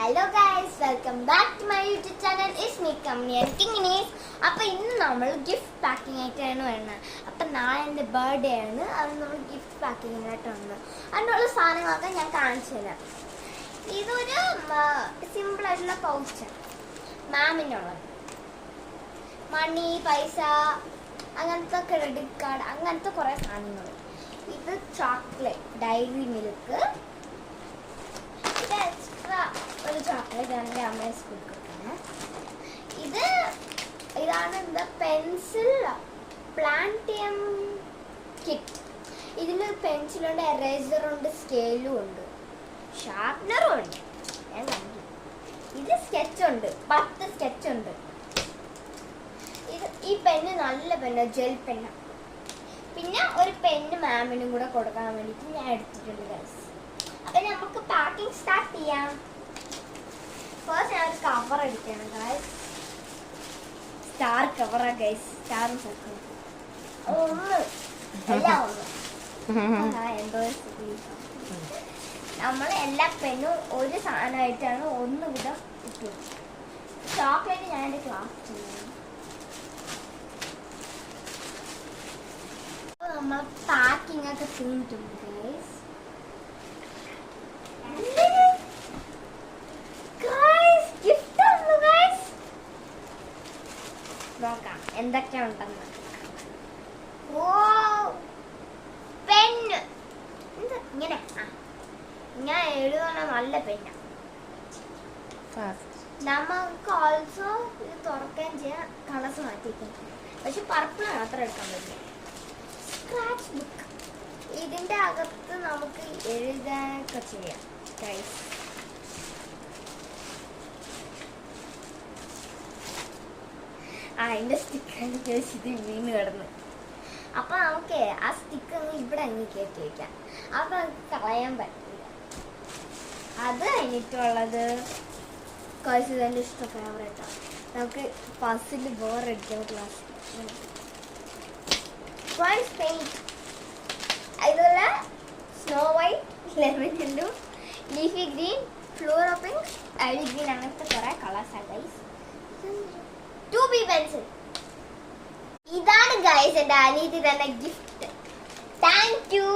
Hello guys, welcome back to my YouTube channel. It's me community. അപ്പോൾ ഇന്ന് നമ്മൾ gift packing ആയിട്ടാണ് വരുന്നത്. അപ്പം നാളെ എൻ്റെ ബർത്ത്ഡേ ആണ്. അത് നമ്മൾ ഗിഫ്റ്റ് പാക്കിങ്ങിനായിട്ട് വന്നത്. അതിനുള്ള സാധനങ്ങളൊക്കെ ഞാൻ കാണിച്ചു തരാം. ഇതൊരു സിമ്പിളായിട്ടുള്ള പൗച്ചാണ്, മാമിനുള്ളത്. മണി, പൈസ, അങ്ങനത്തെ ക്രെഡിറ്റ് കാർഡ്, അങ്ങനത്തെ കുറേ സാധനങ്ങൾ. ഇത് ചോക്ലേറ്റ്, ഡയറി മിൽക്ക്. ഇത് എക്സ്ട്രാ ഒരു ചോക്ലേറ്റ് ആണ് എൻ്റെ അമ്മയെ സ്കൂളിൽ കൊടുക്കുന്നത്. ഇതാണ് എന്താ പെൻസിൽ പ്ലാന്റിയം കിറ്റ്. ഇതിൽ പെൻസിലുണ്ട്, എറേസറുണ്ട്, സ്കെയിലും ഉണ്ട്, ഷാർപ്നറും ഉണ്ട്. ഞാൻ കണ്ടു. ഇത് സ്കെച്ചുണ്ട്, 10 സ്കെച്ചുണ്ട്. ഈ പെന്ന് നല്ല പെന്ന്, ജെൽ പെന്ന. പിന്നെ ഒരു പെന്ന് മാമിനും കൂടെ കൊടുക്കാൻ വേണ്ടിയിട്ട് ഞാൻ എടുത്തിട്ടുണ്ട് ഗൈസ്. അപ്പം നമുക്ക് പാക്കിംഗ് സ്റ്റാർട്ട് ചെയ്യാം. ഫസ്റ്റ് ഞാൻ ഒരു കവർ അടിക്കണം ഗൈസ്. സ്റ്റാർ കവറാ ഗൈസ്. സ്റ്റാറും പൊക്കും ഒന്ന് എല്ലാം ഒന്ന് എന്തോ നമ്മൾ എല്ലാ പെന്നും ഒരു സാധനമായിട്ടാണ് ഒന്ന് വിധം ഇട്ടു. ചോക്ലേറ്റ് ഞാൻ എൻ്റെ ക്ലാസ് ചെയ്യുന്നു. നമ്മൾ പാക്കിംഗ് ഒക്കെ ചെയ്തിട്ടുണ്ട് ഗൈസ്. നോക്കാം എന്തൊക്കെയാ ഉണ്ടെന്ന്. ഓ പെന്ന് ഇങ്ങനെ ഇങ്ങനെ എഴുതാന നല്ല പെന്ന. നമുക്ക് ഓൾസോ ഇത് തുറക്കാൻ ചെയ്യാൻ കളേഴ്സ് മാറ്റിയിരിക്കും. പക്ഷെ പർപ്പിൾ മാത്രം എടുക്കാൻ പറ്റില്ല. സ്ക്രാച്ച് ബുക്ക്, ഇതിൻ്റെ അകത്ത് നമുക്ക് എഴുതാനൊക്കെ ചെയ്യാം ഗൈസ്. അതിൻ്റെ സ്റ്റിക്കർ ഇത് വീണ് കിടന്ന്. അപ്പം നമുക്ക് ആ സ്റ്റിക്കർ ഇവിടെ അങ്ങ് കയറ്റി വയ്ക്കാം. അപ്പം നമുക്ക് കളയാൻ പറ്റില്ല. അത് കഴിഞ്ഞിട്ടുള്ളത് കുറച്ച് എൻ്റെ ഇഷ്ടം ഫേവറേറ്റാണ്. നമുക്ക് പസിൽ ബോറടിക്കുന്ന ക്ലാസ് പെയിന്റ്. അതുപോലെ snow white, lemon yellow, leafy green, fluoro pink, ID green, അങ്ങനത്തെ കുറേ കളേഴ്സാണ് ഗൈസ്. 2B pencil. ഇതാണ് ഗൈസ് എൻ്റെ അനിയത്തി തന്നെ ഗിഫ്റ്റ്. Thank you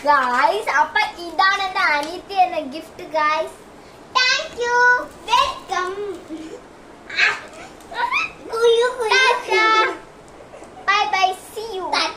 guys. അപ്പൊ ഇതാണ് എൻ്റെ അനിയത്തി തന്നെ gift guys. Thank you, welcome. Bye bye, see U.